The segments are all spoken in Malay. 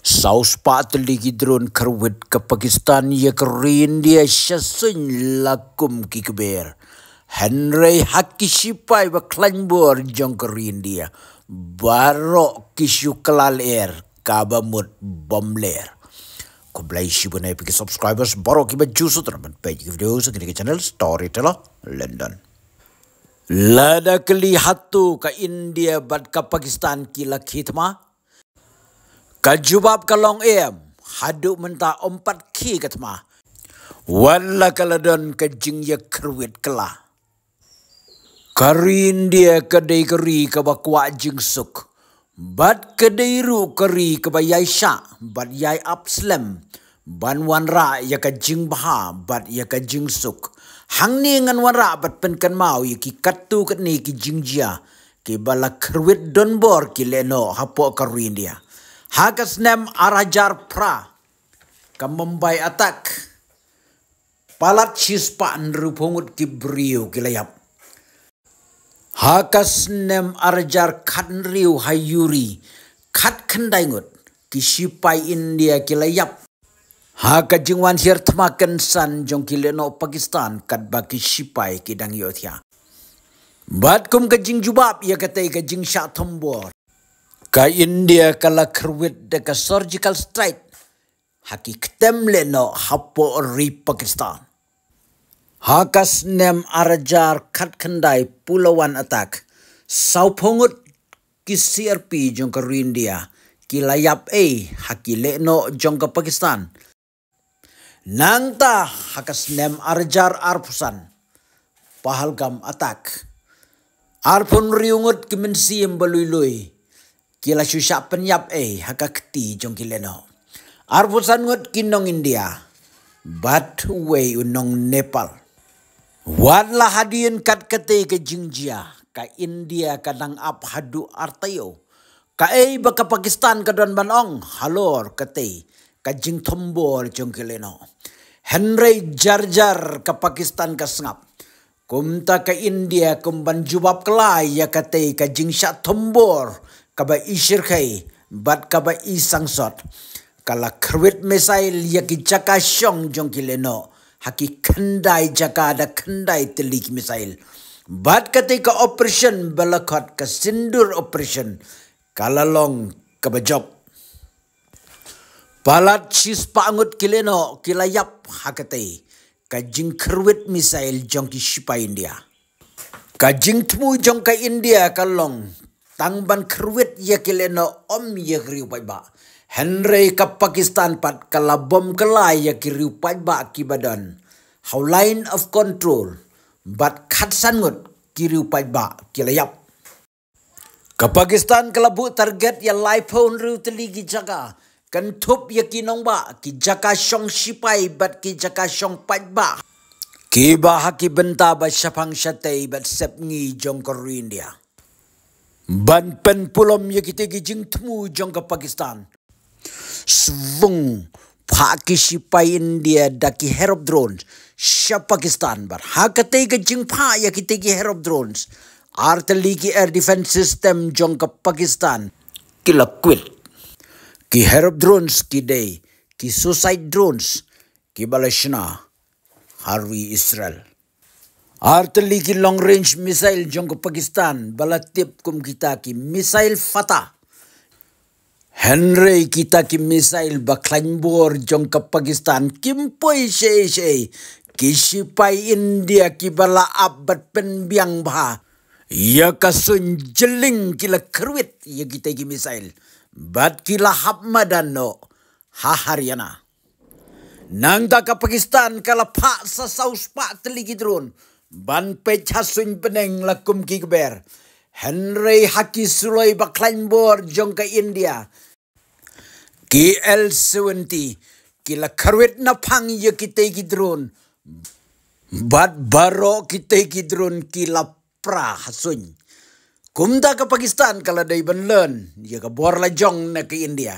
Saus patli drone kerwit ke Pakistan ya kerin dia syasun lakum ki keber. Henry haki sipai baklan bor jong kerin dia. Barok kisu kelal air kabamut bomler. Ko blai shibunai piki subscribers barok ki baju sutraman page video sekini channel Storyteller London. Lada keli hatu ka India bad ka Pakistan ki lakhitma. Kajubab kalong hadu menta 4 ki katma. Wala kaladon kajing ya kerwit kela. Karin dia kedai keri kabakwa jing suk. Bad kedai ru keri kabayai sya. Bad yai upslam. Ban wanra ya kajing baha. Bad ya kajing suk. Hang ni ngan wanra bad penkan mau ya ki katu kat ni ki jing jia. Ki bala kerwit donbor ki leno hapo karin dia. Hakas nem arajar pra kamembai atak palat chispan rupungut kibriu kilayap. Hakas nem arajar kanriu hayuri kat kendaingut kisipai India kilayap. Haka jingwan sir temakan san jong kileno Pakistan kat baki sipai kidang yothia. Bat kum kajing jubab ya katai kajing syak tombor. Ka India kala kerwit deka surgical strike haki ketem leno hapo ri Pakistan. Hakas nem arajar kat kendai pulauan atak. Sau pongut ki CRP jong ke India. Ki layap haki leno jong ke Pakistan. Nangta hakas nem arajar arpusan. Pahalgam atak. Arpun riungut ki mensiem balui-lui. Kila susah penyap haka keti jong kileno. Arpusan ngut kinong India. Bat way unong Nepal. Wadlah hadian kat kete ke jingjia. Ka India kadang ap hadu artayo. Ka baka Pakistan kadon banong. Halor kete. Ka jing tombor jong kileno. Henry jar-jar ka Pakistan ka sengap. Kumta ka India kumban jubab kelai ya kete ka jing syak tombor. Kaba isir kai, bat kaba isang sot. Kala kerwit misail yaki jaka syong jong kileno. Haki kendai jaka ada kendai telik misail. Bat ketika operation balakot ke sindur operation. Kala long kaba job. Palat sis pangut kileno kilayap hakate. Kajing kerwit misail jong ki shipa India. Kajing temu jong ka India kalong. Tangban kerwit ya kileno ya kiriu paiba. Henry ka Pakistan pat kala bom kelai ya kiriu paiba kibadan. How line of control. Bat katsangut kiriu paiba kilayap. Ka Pakistan kala bu target ya liphone riu teligi jaga. Kentup ya kinong ba ki jaka syong sipai bat ki jaka syong paiba. Kiba haki benta ba syapang syatay bat sep ngi jong korin dia. Ban pen pulom ya kita gijing temu jong ke Pakistan. Svung paki sipai India daki herop drones. Syap Pakistan bar. Hakate gijing pa ya kita gi herop drones. Arteli ki air defense system jong ke Pakistan. Kila quit. Ki herop drones ki day. Ki suicide drones. Ki balashna. Harwi Israel. Arteli ki long range missile jong ke Pakistan balatip kum kita ki missile Fatah. Henry kita ki missile baklan bor jong ke Pakistan kimpoi she ki sipai India ki bala abad penbiang bah. Ya kasun jeling kila kerwit ya kita ki missile. Bat kila hap madano ha Haryana. Nang ta ka Pakistan kala pak sa saus pak teligi drone. Ban pech hasun peneng lakum ki keber. Henry haki suloi baklan bor jong ke India. Ki L-70. Kila karwit na pang ya kita ki drone. Bat baro kita ki drone kila pra hasun. Kumda ke Pakistan kala day banlen. Ya ka bor la jong na ke India.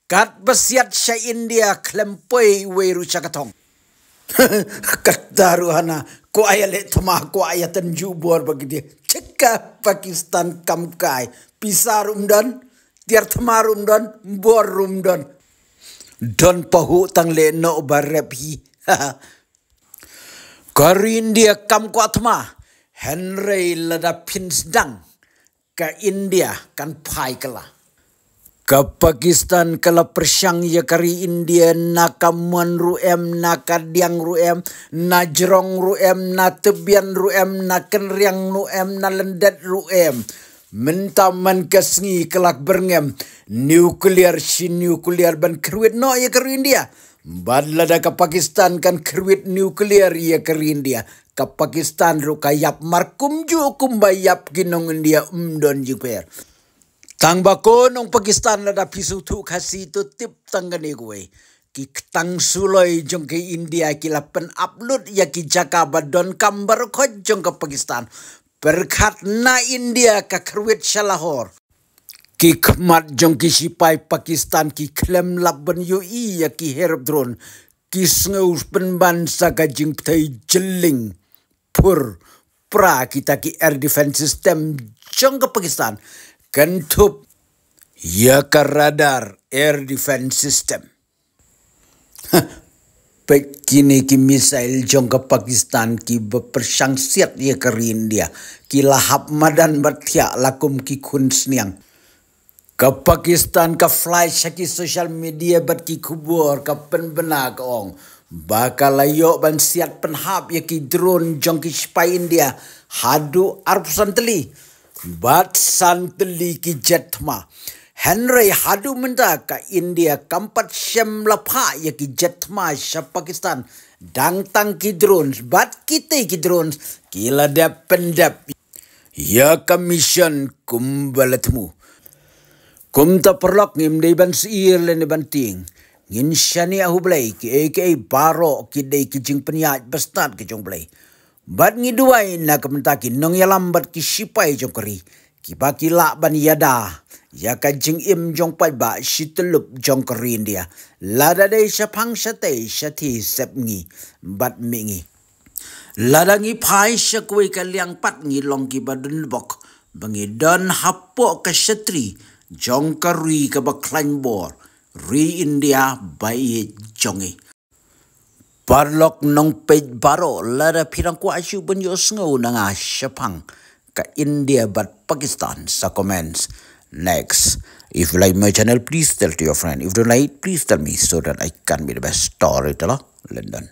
Kat besiat sya India klempoi weru syakatong. Kataruhana ko ayale tama ko ayatan jubor bagi dia cekah Pakistan kamkai pisar umdan tiar tamarum dan borum dan Don pahu tang le no barep hi. Kari India kam kuatma. Henry lada pins dang. Ka India kan pai kala. Ka Pakistan kala persyang ya kari India na kamuan ruem na kadiang ruem na jerong ruem na tebian ruem na kenriang ruem na lendet ruem. Mentaman kesngi kelak berngem nuklear si nuklear ban kerwit no ya kari India. Badlada ka Pakistan kan kerwit nuklear ya kari India. Ka Pakistan ru kayap markum ju kumbayap kinong India don jiper. Tang bako nong Pakistan lada pisu tu kasi tu tip tanggani gue. Ki tang suloi jong ke India ki lapen upload ya ki Jakaba don kambar khoj jong ke Pakistan. Berkat na India ka kerwit Shalahor. Ki khmat jong ki sipai Pakistan ki klem laban UI ya ki herb drone. Ki sengaus penbansa ka jing ptai jeling. Pur pra kita ki air defense system jong ke Pakistan. Kentup ya ka radar air defense system. Pek kini ki misail jong ke Pakistan ki berpersang siat ya ke India. Ki lahap madan bertiak lakum ki kunsniang. Ke Pakistan ke flash ki social media ber ki kubur ke penbena ke ong. Bakal layok ban siat penhap ya ki drone jong ki spy India. Hadu arpusan teli. Bat santeli ki jetma. Henry hadu menda ka India kampat syam lapa ya ki jetma sya Pakistan. Dang tang ki drones. Bat kita ki drones. Kila dap pendap. Ya commission kumbalatmu. Kum ta perlok ngim day ban siir lene banting. Ngin syani ahu blay ki aka baro ki day ki jing penyaj bestat ki jong blay. Bat ngiduay na kementaki nong yalambat ki sipai jong keri. Ki baki lak ban yada. Ya ka jing im jong pai ba shitelup jong keri India. Lada day syapang syate syati sep ngi. Bat mingi. Lada ngi pai syakwe ka liang pat ngi long ki badun bok. Bangi don hapok ka syatri. Jong keri ka baklan bor. Ri India bayi jongi. Parlok nong pej baro lada pirang ku asyu benyo sengau nanga syapang ka India but Pakistan sa comments. Next, if you like my channel, please tell to your friend. If you don't like, please tell me so that I can be the best storyteller. London.